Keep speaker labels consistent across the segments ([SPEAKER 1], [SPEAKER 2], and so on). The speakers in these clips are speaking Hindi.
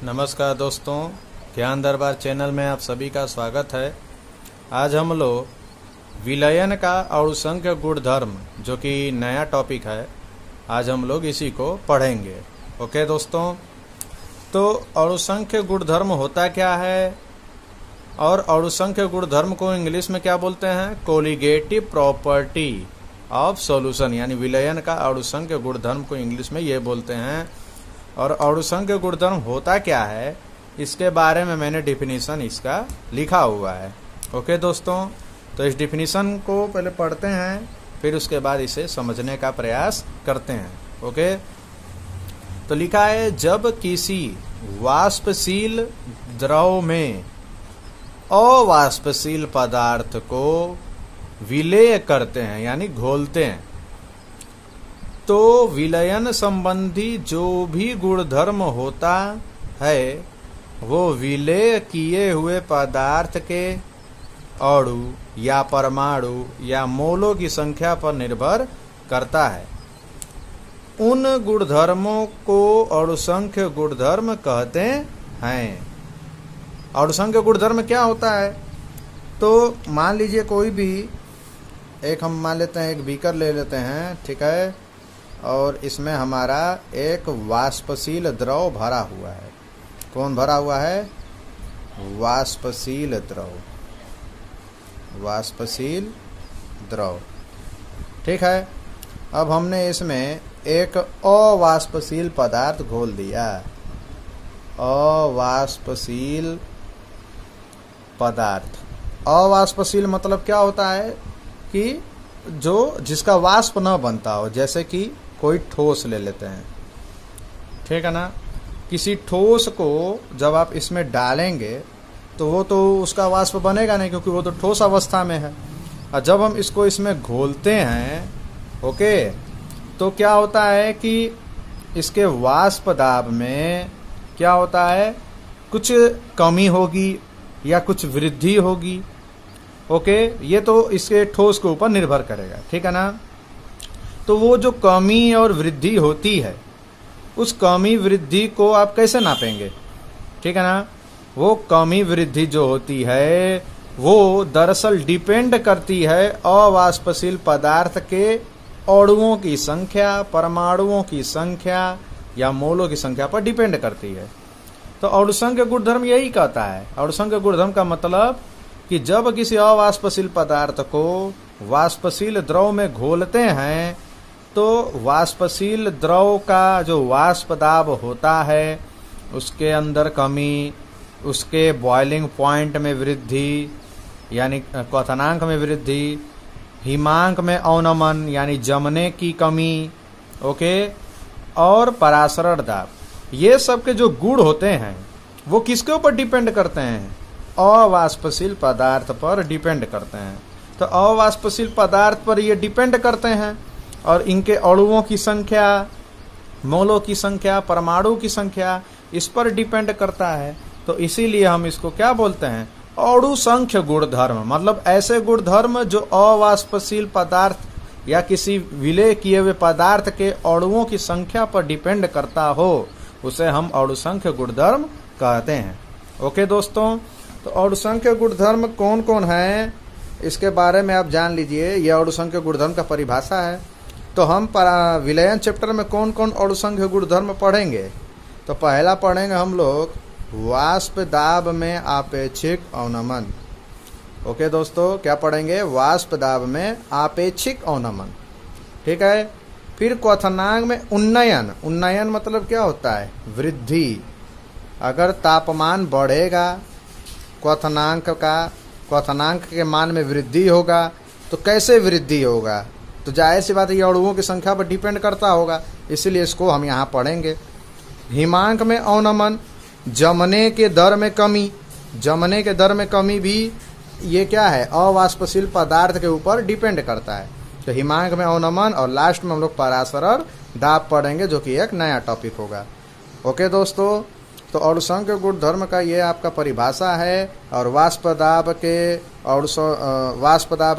[SPEAKER 1] नमस्कार दोस्तों, ज्ञान दरबार चैनल में आप सभी का स्वागत है। आज हम लोग विलयन का अणुसंख्य गुणधर्म, जो कि नया टॉपिक है, आज हम लोग इसी को पढ़ेंगे। ओके दोस्तों, तो अणुसंख्य गुणधर्म होता क्या है और अणुसंख्य गुणधर्म को इंग्लिश में क्या बोलते हैं? कोलिगेटिव प्रॉपर्टी ऑफ सॉल्यूशन, यानी विलयन का अणुसंख्य गुणधर्म को इंग्लिश में ये बोलते हैं। और अणुसंख्य गुणधर्म होता क्या है, इसके बारे में मैंने डिफिनीशन इसका लिखा हुआ है। ओके दोस्तों, तो इस डिफिनीशन को पहले पढ़ते हैं, फिर उसके बाद इसे समझने का प्रयास करते हैं। ओके, तो लिखा है, जब किसी वाष्पशील द्रव में अवाष्पशील पदार्थ को विलेय करते हैं यानी घोलते हैं, तो विलयन संबंधी जो भी गुणधर्म होता है वो विलेय किए हुए पदार्थ के अणु या परमाणु या मोलों की संख्या पर निर्भर करता है। उन गुणधर्मों को अणुसंख्य गुणधर्म कहते हैं। अणुसंख्य गुणधर्म क्या होता है? तो मान लीजिए कोई भी एक, हम मान लेते हैं एक बीकर ले लेते हैं, ठीक है, और इसमें हमारा एक वाष्पशील द्रव भरा हुआ है। कौन भरा हुआ है? वाष्पशील द्रव, वाष्पशील द्रव, ठीक है। अब हमने इसमें एक अवाष्पशील पदार्थ घोल दिया। अवाष्पशील पदार्थ, अवाष्पशील मतलब क्या होता है कि जिसका वाष्प न बनता हो, जैसे कि कोई ठोस ले लेते हैं, ठीक है ना। किसी ठोस को जब आप इसमें डालेंगे तो वो तो उसका वाष्प बनेगा नहीं, क्योंकि वो तो ठोस अवस्था में है। और जब हम इसको इसमें घोलते हैं, ओके, तो क्या होता है कि इसके वाष्प दाब में क्या होता है, कुछ कमी होगी या कुछ वृद्धि होगी। ओके, ये तो इसके ठोस के ऊपर निर्भर करेगा, ठीक है ना। तो वो जो कमी और वृद्धि होती है, उस कमी वृद्धि को आप कैसे नापेंगे, ठीक है ना। वो कमी वृद्धि जो होती है वो दरअसल डिपेंड करती है अवाष्पशील पदार्थ के अणुओं की संख्या, परमाणुओं की संख्या या मोलों की संख्या पर डिपेंड करती है। तो अणुसंख्य गुणधर्म यही कहता है। अणुसंख्य गुणधर्म का मतलब कि जब किसी अवाष्पशील पदार्थ को वाष्पशील द्रव में घोलते हैं, तो वाष्पशील द्रव का जो वाष्प दाब होता है उसके अंदर कमी, उसके बॉइलिंग पॉइंट में वृद्धि यानी क्वथनांक में वृद्धि, हिमांक में अवनमन यानी जमने की कमी, ओके, और परासरण दाब, ये सब के जो गुण होते हैं वो किसके ऊपर डिपेंड करते हैं? अवाष्पशील पदार्थ पर डिपेंड करते हैं। तो अवाष्पशील पदार्थ पर ये डिपेंड करते हैं और इनके अणुओं की संख्या, मोलों की संख्या, परमाणु की संख्या इस पर डिपेंड करता है। तो इसीलिए हम इसको क्या बोलते हैं? अणुसंख्य गुणधर्म। मतलब ऐसे गुणधर्म जो अवाष्पशील पदार्थ या किसी विलेय किए हुए पदार्थ के अणुओं की संख्या पर डिपेंड करता हो, उसे हम अणुसंख्य गुणधर्म कहते हैं। ओके दोस्तों, तो अणुसंख्य गुणधर्म कौन कौन है इसके बारे में आप जान लीजिए। यह अणुसंख्य गुणधर्म का परिभाषा है। तो हम विलयन चैप्टर में कौन कौन अणुसंख्य गुणधर्म पढ़ेंगे? तो पहला पढ़ेंगे हम लोग वाष्प दाब में आपेक्षिक अवनमन। ओके दोस्तों, क्या पढ़ेंगे? वाष्प दाब में आपेक्षिक अवनमन, ठीक है। फिर क्वथनांक में उन्नयन। उन्नयन मतलब क्या होता है? वृद्धि। अगर तापमान बढ़ेगा, क्वथनांक के मान में वृद्धि होगा, तो कैसे वृद्धि होगा? तो जाहिर सी बात है, ये अणुओं की संख्या पर डिपेंड करता होगा, इसीलिए इसको हम यहाँ पढ़ेंगे। हिमांक में अवनमन, जमने के दर में कमी। जमने के दर में कमी भी ये क्या है? अवाष्पशील पदार्थ के ऊपर डिपेंड करता है। तो हिमांक में अवनमन, और लास्ट में हम लोग परासरण दाब पढ़ेंगे, जो कि एक नया टॉपिक होगा। ओके दोस्तों, तो अणुसंख्य गुणधर्म का ये आपका परिभाषा है। और वाष्प दाब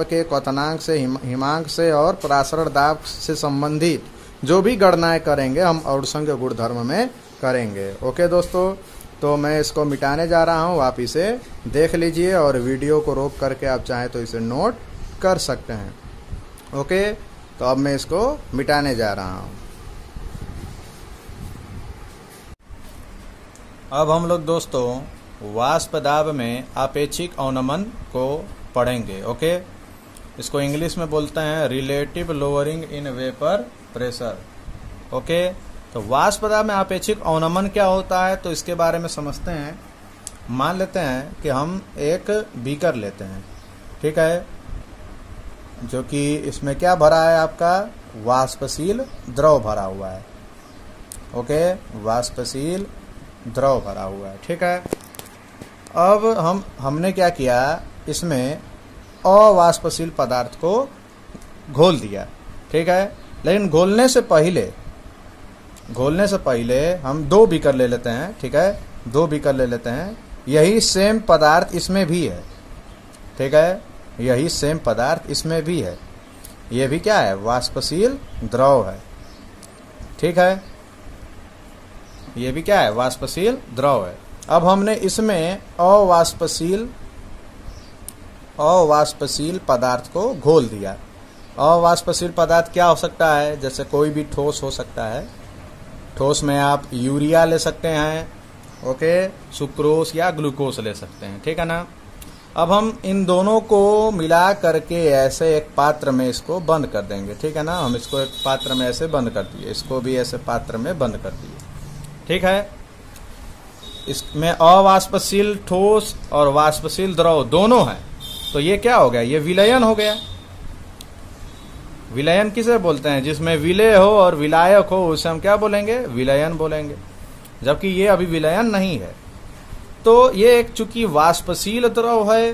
[SPEAKER 1] के क्वथनांक से, हिमांक से और परासरण दाब से संबंधित जो भी गणनाएं करेंगे हम अणुसंख्य गुणधर्म में करेंगे। ओके दोस्तों, तो मैं इसको मिटाने जा रहा हूँ, आप इसे देख लीजिए और वीडियो को रोक करके आप चाहें तो इसे नोट कर सकते हैं। ओके, तो अब मैं इसको मिटाने जा रहा हूँ। अब हम लोग दोस्तों वाष्प दाब में आपेक्षिक अवनमन को पढ़ेंगे। ओके, इसको इंग्लिश में बोलते हैं relative lowering in vapour pressure. Okay, तो वाष्प दाब में आपेक्षिक अवनमन क्या होता है, तो इसके बारे में समझते हैं। मान लेते हैं कि हम एक बीकर लेते हैं, ठीक है, जो कि इसमें क्या भरा है, आपका वाष्पशील द्रव भरा हुआ है। ओके, वाष्पशील द्रव भरा हुआ है, ठीक है। अब हमने क्या किया, इसमें अवाष्पशील पदार्थ को घोल दिया, ठीक है। लेकिन घोलने से पहले हम 2 बीकर ले लेते हैं, ठीक है, 2 बीकर ले लेते हैं। यही सेम पदार्थ इसमें भी है, ठीक है, यही सेम पदार्थ इसमें भी है। ये भी क्या है, वाष्पशील द्रव है, ठीक है, ये भी क्या है, वाष्पशील द्रव है। अब हमने इसमें अवाष्पशील पदार्थ को घोल दिया। अवाष्पशील पदार्थ क्या हो सकता है, जैसे कोई भी ठोस हो सकता है। ठोस में आप यूरिया ले सकते हैं, ओके, सुक्रोस या ग्लूकोज ले सकते हैं, ठीक है ना। अब हम इन दोनों को मिला करके ऐसे एक पात्र में इसको बंद कर देंगे, ठीक है ना। हम इसको एक पात्र में ऐसे बंद कर दिए, इसको भी ऐसे पात्र में बंद कर दिए, ठीक है। इसमें अवाष्पशील ठोस और वाष्पशील द्रव दोनों है, तो ये क्या हो गया, ये विलयन हो गया। विलयन किसे बोलते हैं, जिसमें विलय हो और विलायक हो उसे हम क्या बोलेंगे, विलयन बोलेंगे। जबकि ये अभी विलयन नहीं है। तो ये एक चूंकि वाष्पशील द्रव है,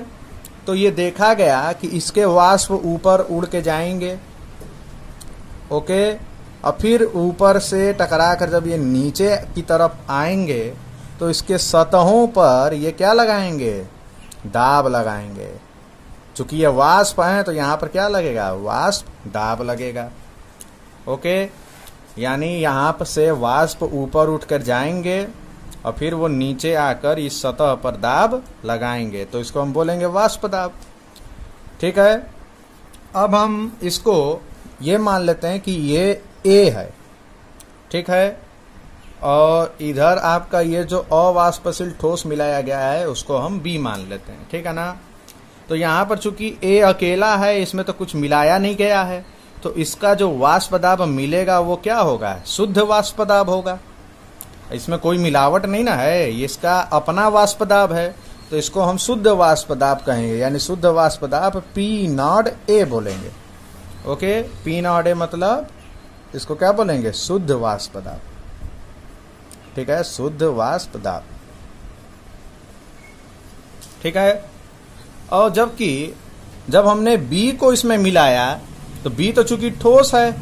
[SPEAKER 1] तो ये देखा गया कि इसके वाष्प ऊपर उड़ के जाएंगे, ओके, और फिर ऊपर से टकरा कर जब ये नीचे की तरफ आएंगे तो इसके सतहों पर ये क्या लगाएंगे, दाब लगाएंगे। चूंकि ये वाष्प है तो यहाँ पर क्या लगेगा, वाष्प दाब लगेगा, ओके। यानी यहाँ पर से वाष्प ऊपर उठकर जाएंगे और फिर वो नीचे आकर इस सतह पर दाब लगाएंगे, तो इसको हम बोलेंगे वाष्प दाब, ठीक है। अब हम इसको ये मान लेते हैं कि ये ए है, ठीक है, और इधर आपका ये जो अवाष्पशील ठोस मिलाया गया है उसको हम बी मान लेते हैं, ठीक है ना। तो यहाँ पर चूंकि ए अकेला है, इसमें तो कुछ मिलाया नहीं गया है, तो इसका जो वाष्प दाब मिलेगा वो क्या होगा, शुद्ध वाष्प दाब होगा। इसमें कोई मिलावट नहीं ना है, इसका अपना वाष्प दाब है, तो इसको हम शुद्ध वाष्प दाब कहेंगे, यानी शुद्ध वाष्प दाब पी नॉट ए बोलेंगे, ओके। पी नॉट ए मतलब इसको क्या बोलेंगे, शुद्ध वाष्प दाब, ठीक है, शुद्ध वाष्प दाब, ठीक है। और जब हमने बी को इसमें मिलाया तो बी तो चूंकि ठोस है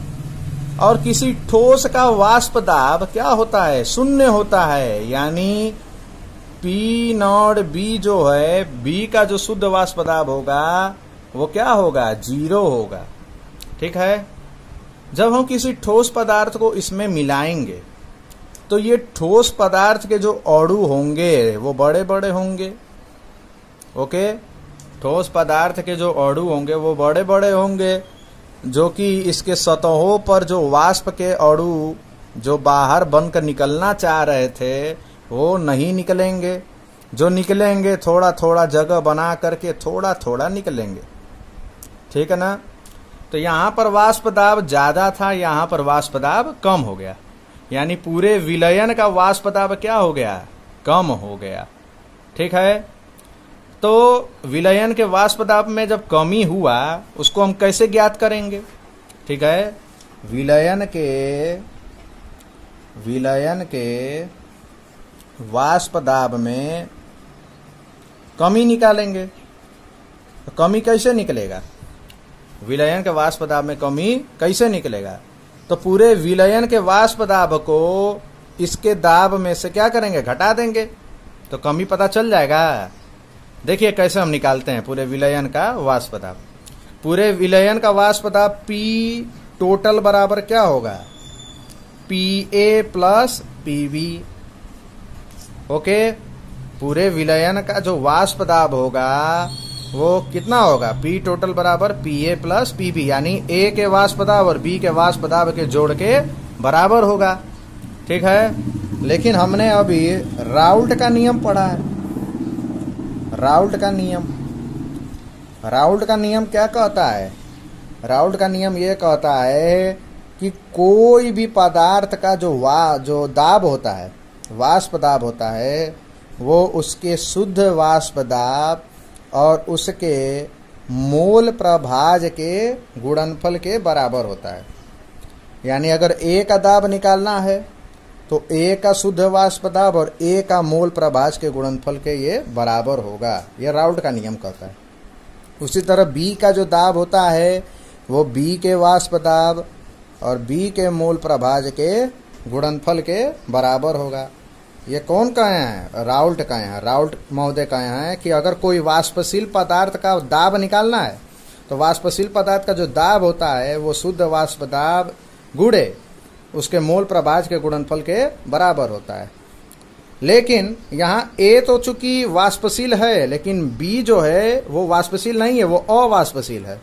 [SPEAKER 1] और किसी ठोस का वाष्प दाब क्या होता है, शून्य होता है, यानी पी नॉट बी जो है, बी का जो शुद्ध वाष्प दाब होगा वो क्या होगा, 0 होगा, ठीक है। जब हम किसी ठोस पदार्थ को इसमें मिलाएंगे तो ये ठोस पदार्थ के जो अणु होंगे वो बड़े बड़े होंगे, ओके। ठोस पदार्थ के जो अणु होंगे वो बड़े बड़े होंगे, जो कि इसके सतहों पर जो वाष्प के अणु जो बाहर बनकर निकलना चाह रहे थे वो नहीं निकलेंगे। जो निकलेंगे थोड़ा थोड़ा जगह बना करके थोड़ा थोड़ा निकलेंगे, ठीक है ना। तो यहाँ पर वाष्प दाब ज्यादा था, यहाँ पर वाष्प दाब कम हो गया, यानी पूरे विलयन का वाष्प दाब क्या हो गया, कम हो गया, ठीक है। तो विलयन के वाष्प दाब में जब कमी हुआ उसको हम कैसे ज्ञात करेंगे, ठीक है। विलयन के वाष्प दाब में कमी निकालेंगे, तो कमी कैसे निकलेगा, विलयन के वाष्प दाब में कमी कैसे निकलेगा, तो पूरे विलयन के वाष्प दाब को इसके दाब में से क्या करेंगे, घटा देंगे, तो कमी पता चल जाएगा। देखिए कैसे हम निकालते हैं पूरे विलयन का वाष्प दाब। पूरे विलयन का वाष्प दाब पी टोटल बराबर क्या होगा, P A plus P B, okay, पूरे विलयन का जो वाष्प दाब होगा वो कितना होगा, पी टोटल बराबर P A plus P B, यानी ए के वाष्प दाब और बी के वाष्प दाब के जोड़ के बराबर होगा। ठीक है, लेकिन हमने अभी राउल्ट का नियम पढ़ा है। राउल्ट का नियम क्या कहता है? राउल्ट का नियम ये कहता है कि कोई भी पदार्थ का जो दाब होता है, वाष्प दाब होता है, वो उसके शुद्ध वाष्प दाब और उसके मोल प्रभाज के गुणनफल के बराबर होता है। यानी अगर ए का दाब निकालना है तो ए का शुद्ध वाष्प दाब और ए का मोल प्रभाज के गुणनफल के ये बराबर होगा। ये राउल्ट का नियम कहता है। उसी तरह बी का जो दाब होता है वो बी के वाष्प दाब और बी के मोल प्रभाज के गुणनफल के बराबर होगा। ये कौन कहे हैं? राउल्ट कहे हैं। राउल्ट महोदय कहे हैं कि अगर कोई वाष्पशील पदार्थ का दाब निकालना है तो वाष्पशील पदार्थ का जो दाब होता है वो शुद्ध वाष्प दाब गुणे उसके मोल प्रभाज के गुणनफल के बराबर होता है। लेकिन यहाँ ए तो चूंकि वाष्पशील है लेकिन बी जो है वो वाष्पशील नहीं है, वो अवाष्पशील है।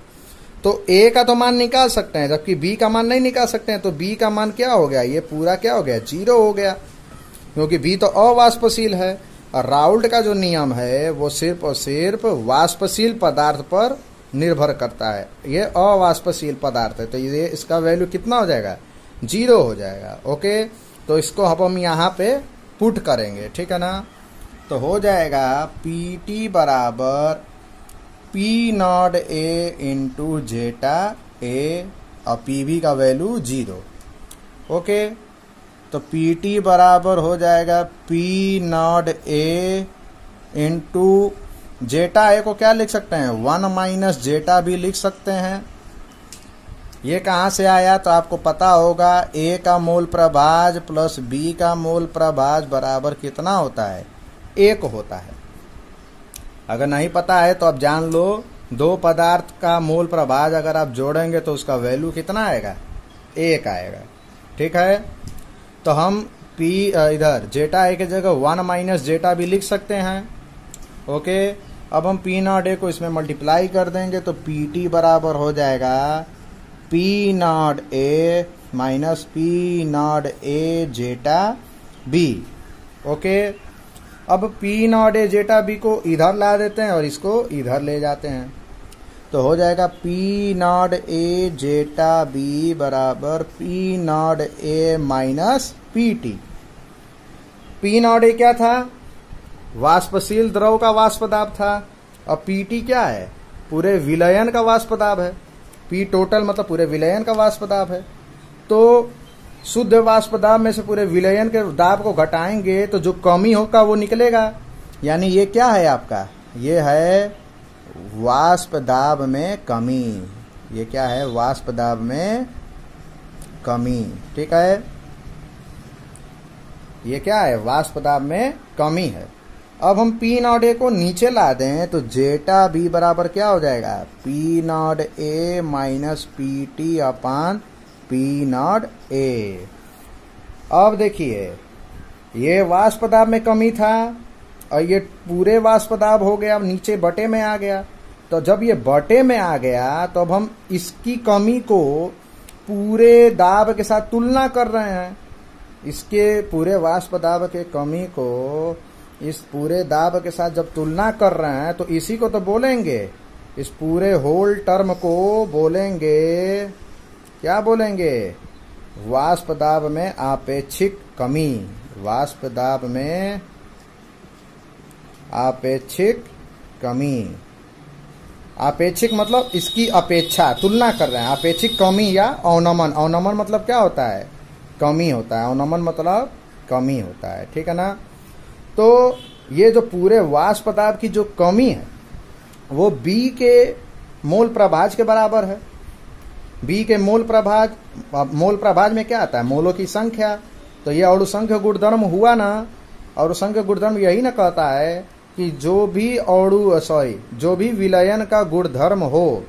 [SPEAKER 1] तो ए का तो मान निकाल सकते हैं जबकि बी का मान नहीं निकाल सकते हैं। तो बी का मान क्या हो गया? ये पूरा क्या हो गया? 0 हो गया, क्योंकि बी तो अवाष्पशील है। और राउल्ट का जो नियम है वो सिर्फ और सिर्फ वाष्पशील पदार्थ पर निर्भर करता है। ये अवाष्पशील पदार्थ है तो ये इसका वैल्यू कितना हो जाएगा? 0 हो जाएगा। ओके, तो इसको हम यहाँ पे पुट करेंगे, ठीक है ना। तो हो जाएगा पी टी बराबर पी नॉट ए इंटू जेटा ए और पी बी का वैल्यू 0। ओके, तो पी टी बराबर हो जाएगा पी नॉट ए इंटू जेटा ए को क्या लिख सकते हैं? 1 माइनस जेटा भी लिख सकते हैं। ये कहाँ से आया? तो आपको पता होगा ए का मोल प्रभाज प्लस बी का मोल प्रभाज बराबर कितना होता है? 1 होता है। अगर नहीं पता है तो आप जान लो, दो पदार्थ का मोल प्रभाज अगर आप जोड़ेंगे तो उसका वैल्यू कितना आएगा? 1 आएगा। ठीक है, तो हम पी इधर जेटा ए की जगह 1 माइनस जेटा भी लिख सकते हैं। ओके, अब हम पी नॉट ए को इसमें मल्टीप्लाई कर देंगे तो पी टी बराबर हो जाएगा P naught A minus P naught A zeta B. Okay, अब P naught A zeta B को इधर ला देते हैं और इसको इधर ले जाते हैं तो हो जाएगा P naught A zeta B बराबर P naught A minus P T. P naught A क्या था? वाष्पशील द्रव का वाष्प दाब था। और पी टी क्या है? पूरे विलयन का वाष्प दाब है। पी टोटल मतलब पूरे विलयन का वाष्प दाब है। तो शुद्ध वाष्प दाब में से पूरे विलयन के दाब को घटाएंगे तो जो कमी होगा वो निकलेगा। यानी ये क्या है आपका? ये है वाष्प दाब में कमी। ये क्या है? वाष्प दाब में कमी। ठीक है, ये क्या है? वाष्प दाब में कमी है। अब हम पी नॉट ए को नीचे ला दें तो जेटा बी बराबर क्या हो जाएगा? P naught A minus P T upon P naught ए। अब देखिए, ये वाष्प दाब में कमी था और ये पूरे वाष्प दाब हो गया, नीचे बटे में आ गया। तो जब ये बटे में आ गया तो अब हम इसकी कमी को पूरे दाब के साथ तुलना कर रहे हैं। इसके पूरे वाष्प दाब के कमी को इस पूरे दाब के साथ जब तुलना कर रहे हैं तो इसी को तो बोलेंगे, इस पूरे होल टर्म को बोलेंगे, क्या बोलेंगे? वाष्प दाब में आपेक्षिक कमी। वाष्प दाब में आपेक्षिक कमी। आपेक्षिक मतलब इसकी अपेक्षा, तुलना कर रहे हैं। आपेक्षिक कमी या अवनमन। अवनमन मतलब क्या होता है? कमी होता है। अवनमन मतलब कमी होता है। ठीक है ना। तो ये जो पूरे वाष्प दाब की जो कमी है वो बी के मोल प्रभाज के बराबर है। बी के मोल प्रभाज में क्या आता है? मोलों की संख्या। तो ये अणुसंख्य गुणधर्म हुआ ना। अणुसंख्य गुणधर्म यही ना कहता है कि जो भी विलयन का गुणधर्म हो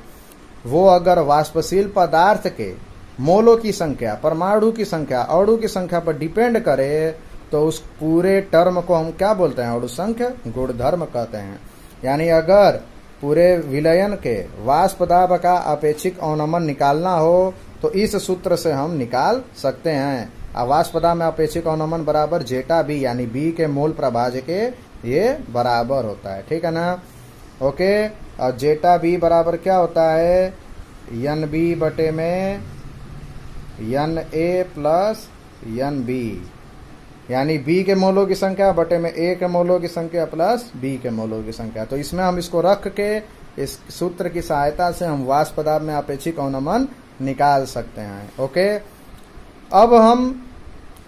[SPEAKER 1] वो अगर वाष्पशील पदार्थ के मोलों की संख्या, परमाणु की संख्या, अणु की संख्या पर डिपेंड करे तो उस पूरे टर्म को हम क्या बोलते हैं? अणुसंख्य गुणधर्म कहते हैं। यानी अगर पूरे विलयन के वाष्प दाब का अपेक्षिक अवनमन निकालना हो तो इस सूत्र से हम निकाल सकते हैं। वाष्प दाब में अपेक्षिक अवनमन बराबर जेटा बी, यानी बी के मोल प्रभाज्य के ये बराबर होता है। ठीक है ना? ओके। और जेटा बी बराबर क्या होता है? एन बी बटे में N A plus N B, यानी बी के मोलों की संख्या बटे में ए के मोलों की संख्या प्लस बी के मोलों की संख्या। तो इसमें हम इसको रख के इस सूत्र की सहायता से हम वाष्प दाब में अपेक्षिक अवनमन निकाल सकते हैं। ओके। अब हम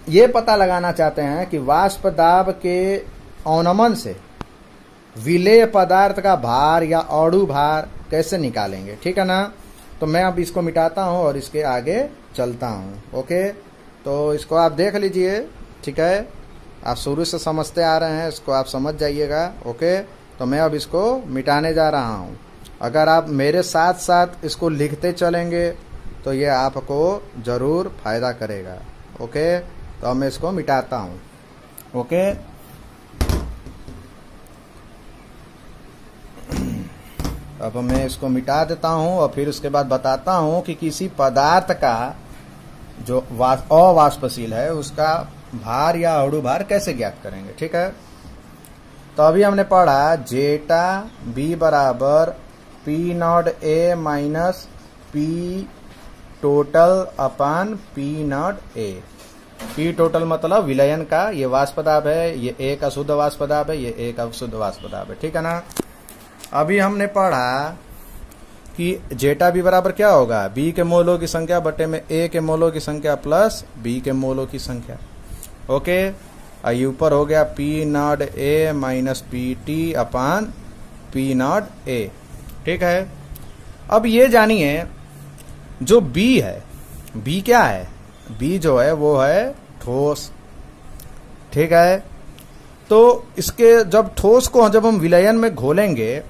[SPEAKER 1] ये पता लगाना चाहते हैं कि वाष्प दाब के अवनमन से विलेय पदार्थ का भार या अणु भार कैसे निकालेंगे। ठीक है ना? तो मैं अब इसको मिटाता हूं और इसके आगे चलता हूं। ओके। तो इसको आप देख लीजिए। ठीक है? आप शुरू से समझते आ रहे हैं, इसको आप समझ जाइएगा। ओके। तो मैं अब इसको मिटाने जा रहा हूं। अगर आप मेरे साथ साथ इसको लिखते चलेंगे तो ये आपको जरूर फायदा करेगा। ओके। तो अब मैं इसको मिटाता हूं। ओके। अब मैं इसको मिटा देता हूं और फिर उसके बाद बताता हूं कि किसी पदार्थ का जो अवाष्पशील है उसका भार या अणु भार कैसे ज्ञात करेंगे। ठीक है? तो अभी हमने पढ़ा जेटा बी बराबर P naught A minus P total upon P naught A. P total मतलब विलयन का ये वाष्प दाब है, ये एक अशुद्ध वाष्प दाब है, ये एक अशुद्ध वाष्प दाब है। ठीक है ना? अभी हमने पढ़ा कि जेटा बी बराबर क्या होगा? बी के मोलों की संख्या बटे में ए के मोलों की संख्या प्लस बी के मोलों की संख्या। ओके। ये ऊपर हो गया P naught A minus P T upon P naught ए। ठीक है? अब ये जानिए जो बी है, बी क्या है? बी जो है वो है ठोस। ठीक है? तो इसके जब ठोस को जब हम विलयन में घोलेंगे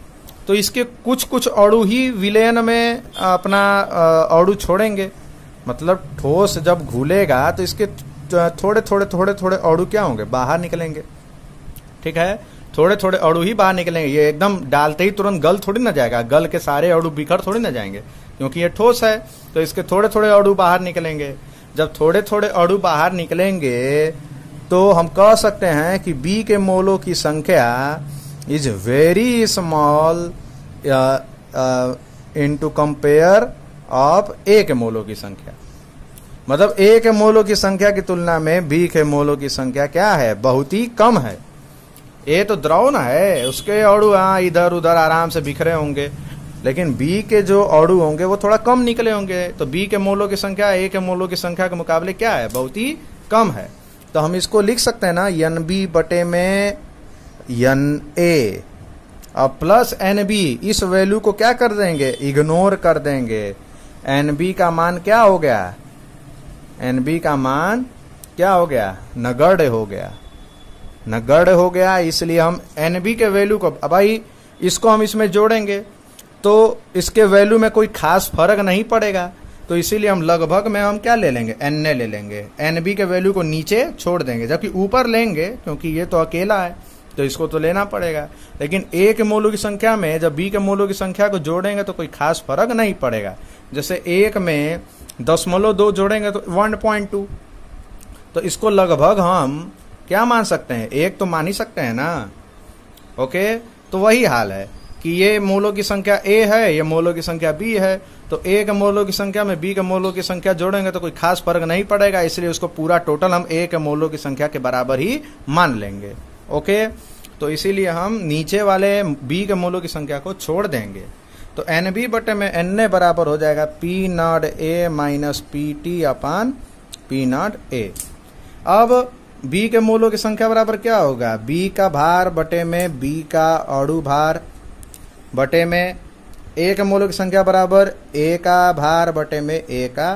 [SPEAKER 1] तो इसके कुछ कुछ अणु ही विलयन में अपना अणु छोड़ेंगे। मतलब ठोस जब घुलेगा तो इसके थोड़े थोड़े अणु क्या होंगे? बाहर निकलेंगे। ठीक है? थोड़े थोड़े अणु ही बाहर निकलेंगे। ये एकदम डालते ही तुरंत गल थोड़ी ना जाएगा, गल के सारे अणु बिखर थोड़ी ना जाएंगे, क्योंकि ये ठोस है। तो इसके थोड़े थोड़े अणु बाहर निकलेंगे। जब थोड़े थोड़े अणु बाहर निकलेंगे तो हम कह सकते हैं कि बी के मोलों की संख्या is very small into compare of A के मोलों की संख्या। मतलब ए के मोलों की संख्या की तुलना में बी के मोलों की संख्या क्या है? बहुत ही कम है। ए तो द्रव ना है, उसके अणु इधर उधर आराम से बिखरे होंगे, लेकिन बी के जो अणु होंगे वो थोड़ा कम निकले होंगे। तो बी के मोलों की संख्या ए के मोलों की संख्या के मुकाबले क्या है? बहुत ही कम है। तो हम इसको लिख सकते हैं ना, एन बी बटे में एन ए और प्लस एन बी। इस वैल्यू को क्या कर देंगे? इग्नोर कर देंगे। एन बी का मान क्या हो गया? एन बी का मान क्या हो गया? नगण्य हो गया। नगण्य हो गया। इसलिए हम एन बी के वैल्यू को, भाई इसको हम इसमें जोड़ेंगे तो इसके वैल्यू में कोई खास फर्क नहीं पड़ेगा। तो इसीलिए हम लगभग में हम क्या ले लेंगे? एन ए ले लेंगे। एन बी के वैल्यू को नीचे छोड़ देंगे, जबकि ऊपर लेंगे क्योंकि ये तो अकेला है तो इसको तो लेना पड़ेगा। लेकिन ए के मोलों की संख्या में जब बी के मोलों की संख्या को जोड़ेंगे तो कोई खास फर्क नहीं पड़ेगा। जैसे एक में 0.2 जोड़ेंगे तो 1.2। तो इसको लगभग हम क्या मान सकते हैं? एक तो मान ही सकते हैं ना। ओके। तो वही हाल है कि ये मोलों की संख्या ए है, ये मोलों की संख्या बी है। तो ए के मोलों की संख्या में बी के मोलों की संख्या जोड़ेंगे तो कोई खास फर्क नहीं पड़ेगा। इसलिए उसको पूरा टोटल हम ए के मोलों की संख्या के बराबर ही मान लेंगे। ओके। तो इसीलिए हम नीचे वाले बी के मोलों की संख्या को छोड़ देंगे। तो एन बी बटे में एन ए बराबर हो जाएगा P naught A minus P T upon P naught ए। अब बी के मोलों की संख्या बराबर क्या होगा? बी का भार बटे में बी का अणु भार बटे में ए के मोलों की संख्या बराबर ए का भार बटे में ए का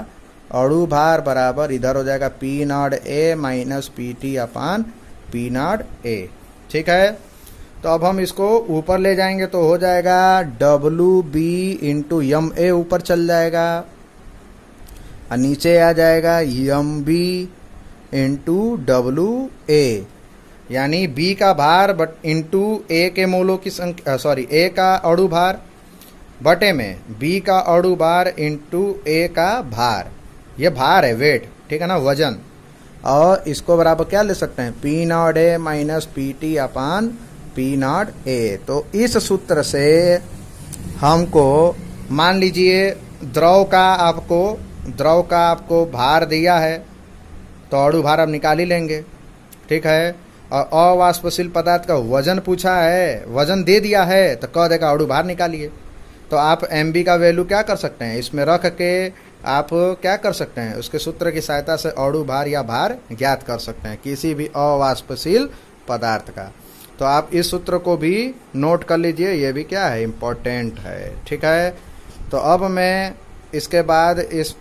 [SPEAKER 1] अणु भार बराबर इधर हो जाएगा P naught A minus P T upon P naught ए। ठीक है? तो अब हम इसको ऊपर ले जाएंगे तो हो जाएगा डब्ल्यू बी इंटू यम ए ऊपर चल जाएगा और नीचे आ जाएगा यम बी इंटू डब्ल्यू ए, यानी बी का भार बट इंटू ए के मोलों की संख्या, सॉरी ए का अणु भार बटे में बी का अणु भार इंटू ए का भार, ये भार है, वेट, ठीक है ना, वजन। और इसको बराबर क्या ले सकते हैं, P naught A minus P T upon P naught ए। तो इस सूत्र से हमको मान लीजिए द्रव का आपको भार दिया है, तो अणु भार अब निकाल ही लेंगे, ठीक है। और अवाष्पशील पदार्थ का वजन पूछा है, वजन दे दिया है, तो कह देगा अणु भार निकालिए। तो आप mb का वैल्यू क्या कर सकते हैं, इसमें रख के आप क्या कर सकते हैं, उसके सूत्र की सहायता से अणु भार या भार ज्ञात कर सकते हैं किसी भी अवाष्पशील पदार्थ का। तो आप इस सूत्र को भी नोट कर लीजिए, ये भी क्या है, इम्पोर्टेंट है, ठीक है। तो अब मैं इसके बाद इस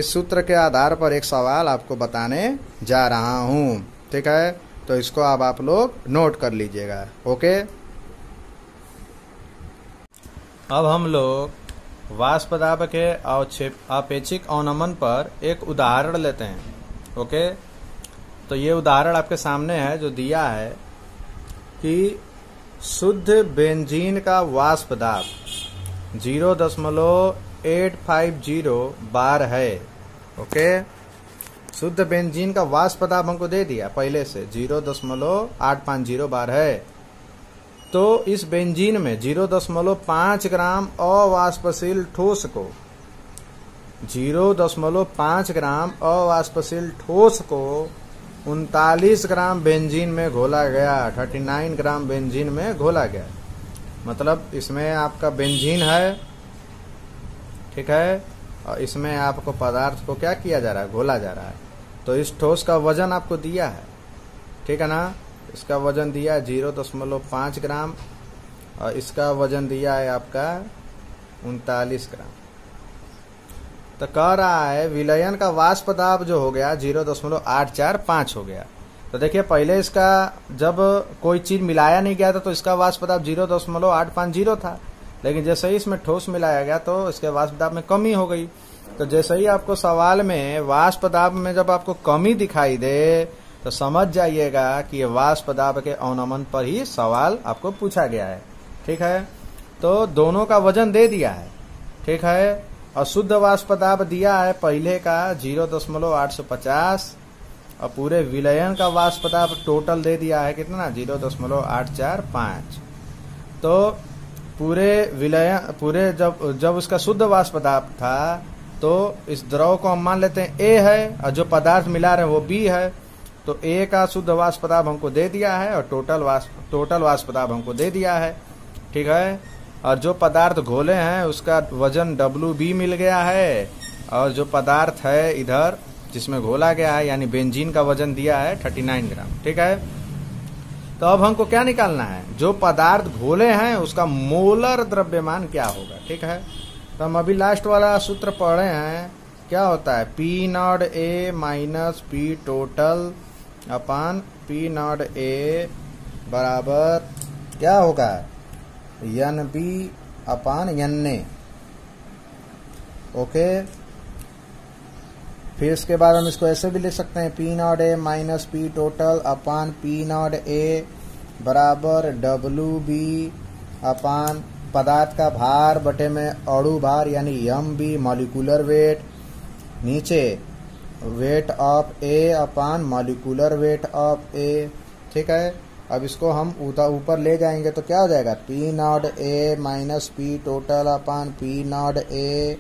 [SPEAKER 1] सूत्र के आधार पर एक सवाल आपको बताने जा रहा हूं, ठीक है। तो इसको अब आप लोग नोट कर लीजिएगा, ओके। अब हम लोग वाष्प दाब के अपेक्षिक अवनमन पर एक उदाहरण लेते हैं, ओके। तो ये उदाहरण आपके सामने है जो दिया है कि शुद्ध बेंजीन का वाष्प दाब 0.850 बार है, ओके। शुद्ध बेंजीन का वाष्प दाब हमको दे दिया पहले से 0.850 बार है। तो इस बेंजीन में 0.5 ग्राम अवाष्पशील ठोस को 0.5 ग्राम अवाष्पशील ठोस को 39 ग्राम बेंजीन में घोला गया, 39 ग्राम बेंजीन में घोला गया। मतलब इसमें आपका बेंजीन है, ठीक है, और इसमें आपको पदार्थ को क्या किया जा रहा है, घोला जा रहा है। तो इस ठोस का वजन आपको दिया है, ठीक है ना, इसका वजन दिया है 0.5 ग्राम और इसका वजन दिया है आपका 39 ग्राम। तो कह रहा है विलयन का वाष्प दाब जो हो गया 0.845 हो गया। तो देखिए पहले इसका जब कोई चीज मिलाया नहीं गया था तो इसका वाष्प दाब 0.850 था, लेकिन जैसे ही इसमें ठोस मिलाया गया तो इसके वाष्प दाब में कमी हो गई। तो जैसे ही आपको सवाल में वाष्प दाब में जब आपको कमी दिखाई दे तो समझ जाइएगा कि ये वाष्प दाब के अवनमन पर ही सवाल आपको पूछा गया है, ठीक है। तो दोनों का वजन दे दिया है, ठीक है, और शुद्ध वाष्प दाब दिया है पहले का 0.850 और पूरे विलयन का वाष्प दाब टोटल दे दिया है कितना, 0.845। तो पूरे विलयन जब उसका शुद्ध वाष्प दाब था तो इस द्रव को हम मान लेते हैं A है और जो पदार्थ मिला रहे हैं वो B है। तो A का शुद्ध वाष्प दाब हमको दे दिया है और टोटल वाष्प दाब हमको दे दिया है, ठीक है। और जो पदार्थ घोले हैं उसका वजन WB मिल गया है और जो पदार्थ है इधर जिसमें घोला गया है यानी बेंजीन का वजन दिया है 39 ग्राम, ठीक है। तो अब हमको क्या निकालना है, जो पदार्थ घोले हैं उसका मोलर द्रव्यमान क्या होगा, ठीक है। तो हम अभी लास्ट वाला सूत्र पढ़े हैं, क्या होता है, P naught A minus P total upon P naught A बराबर क्या होगा, एन बी अपान एन ए, ओके। फिर इसके बाद हम इसको ऐसे भी लिख सकते हैं, P naught A minus P total upon P naught A बराबर डब्ल्यू बी अपान पदार्थ का भार बटे में अणु भार यानी mb मॉलिक्यूलर वेट, नीचे weight of A upon molecular weight of A, ठीक है। अब इसको हम ऊपर ले जाएंगे तो क्या हो जाएगा, P naught A minus P total upon P naught A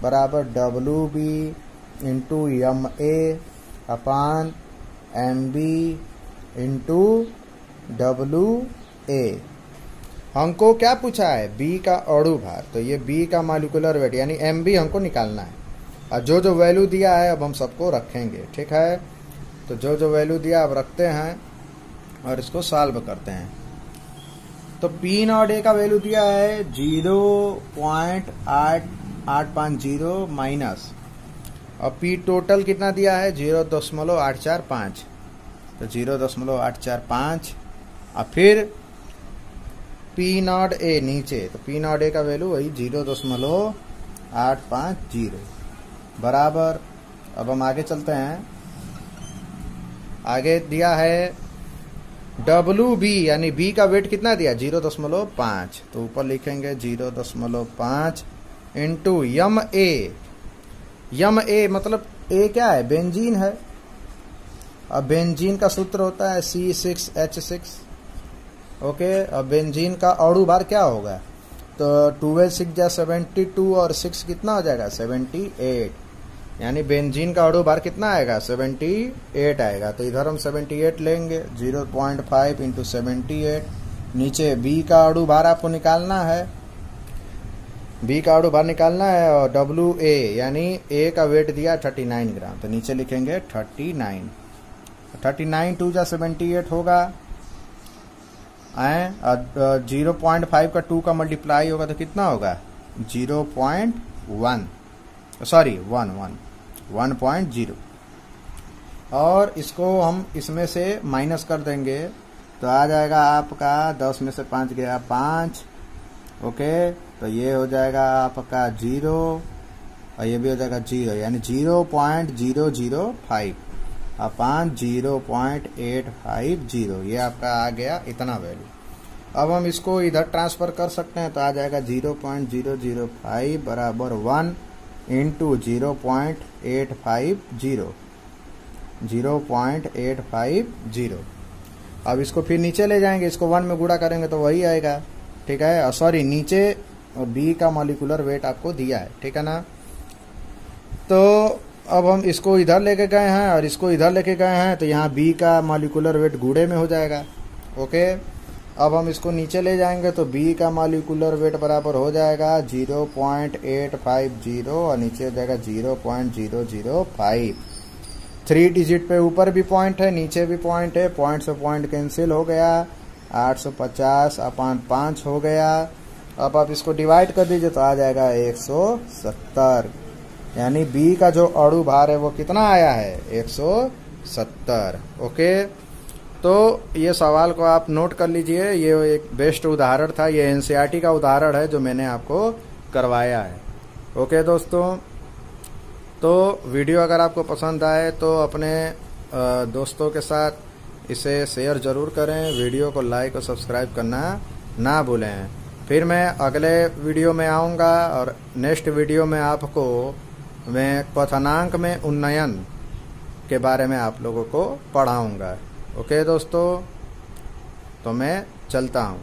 [SPEAKER 1] बराबर W B into M A upon M B into W A. हमको क्या पूछा है, बी का अणु भार, तो ये बी का मॉलिक्यूलर वेट यानी एम बी हमको निकालना है। और जो वैल्यू दिया है अब हम सबको रखेंगे, ठीक है। तो जो वैल्यू दिया अब रखते हैं और इसको सॉल्व करते हैं। तो पी नॉट ए का वैल्यू दिया है 0.8850 माइनस और पी टोटल कितना दिया है 0.845, तो 0.845 और फिर पी नॉट ए नीचे, तो पी नॉट ए का वैल्यू वही 0.850 बराबर। अब हम आगे चलते हैं, आगे दिया है WB, यानी B का वेट कितना दिया 0.5, तो ऊपर लिखेंगे 0.5 इंटू यम ए मतलब ए क्या है, बेंजीन है। अब बेंजीन का सूत्र होता है C6H6। ओके, अब बेंजीन का अणु भार क्या होगा, तो 12 6 जा 72 और 6 कितना हो जाएगा 78, यानी बेंजीन का अणु भार कितना आएगा 78 आएगा। तो इधर हम 78 लेंगे, 0.5 इंटू 78। नीचे B का अणु भार आपको निकालना है, B का अणु भार निकालना है, और WA यानी A का वेट दिया 39 ग्राम, तो नीचे लिखेंगे 39। 39 2 जा 78 होगा, 0.5 का 2 का मल्टीप्लाई होगा तो कितना होगा 0.1, सॉरी 1.0, और इसको हम इसमें से माइनस कर देंगे तो आ जाएगा आपका 10 में से 5 गया 5। ओके, तो ये हो जाएगा आपका 0 और ये भी हो जाएगा 0, यानी 0.005 अपान 0.850, ये आपका आ गया इतना वैल्यू। अब हम इसको इधर ट्रांसफर कर सकते हैं, तो आ जाएगा 0.005 बराबर 1 इंटू 0.850। अब इसको फिर नीचे ले जाएंगे, इसको 1 में गुणा करेंगे तो वही आएगा, ठीक है। सॉरी, नीचे B का मॉलिक्यूलर वेट आपको दिया है, ठीक है ना। तो अब हम इसको इधर लेके गए हैं और इसको इधर लेके गए हैं, तो यहाँ B का मॉलिक्यूलर वेट गुणे में हो जाएगा। ओके, अब हम इसको नीचे ले जाएंगे तो B का मॉलिक्यूलर वेट बराबर हो जाएगा 0.850 और नीचे हो जाएगा 0.005। 3 डिजिट पे ऊपर भी पॉइंट है, नीचे भी पॉइंट है, पॉइंट से पॉइंट कैंसिल हो गया, 850 अपान 5 हो गया। अब आप इसको डिवाइड कर दीजिए तो आ जाएगा 170, यानी B का जो अणु भार है वो कितना आया है 170। ओके, तो ये सवाल को आप नोट कर लीजिए, ये एक बेस्ट उदाहरण था, ये NCERT का उदाहरण है जो मैंने आपको करवाया है। ओके दोस्तों, तो वीडियो अगर आपको पसंद आए तो अपने दोस्तों के साथ इसे शेयर जरूर करें, वीडियो को लाइक और सब्सक्राइब करना ना भूलें। फिर मैं अगले वीडियो में आऊँगा और नेक्स्ट वीडियो में आपको मैं क्वथनांक में उन्नयन के बारे में आप लोगों को पढ़ाऊँगा। ओके दोस्तों, तो मैं चलता हूँ।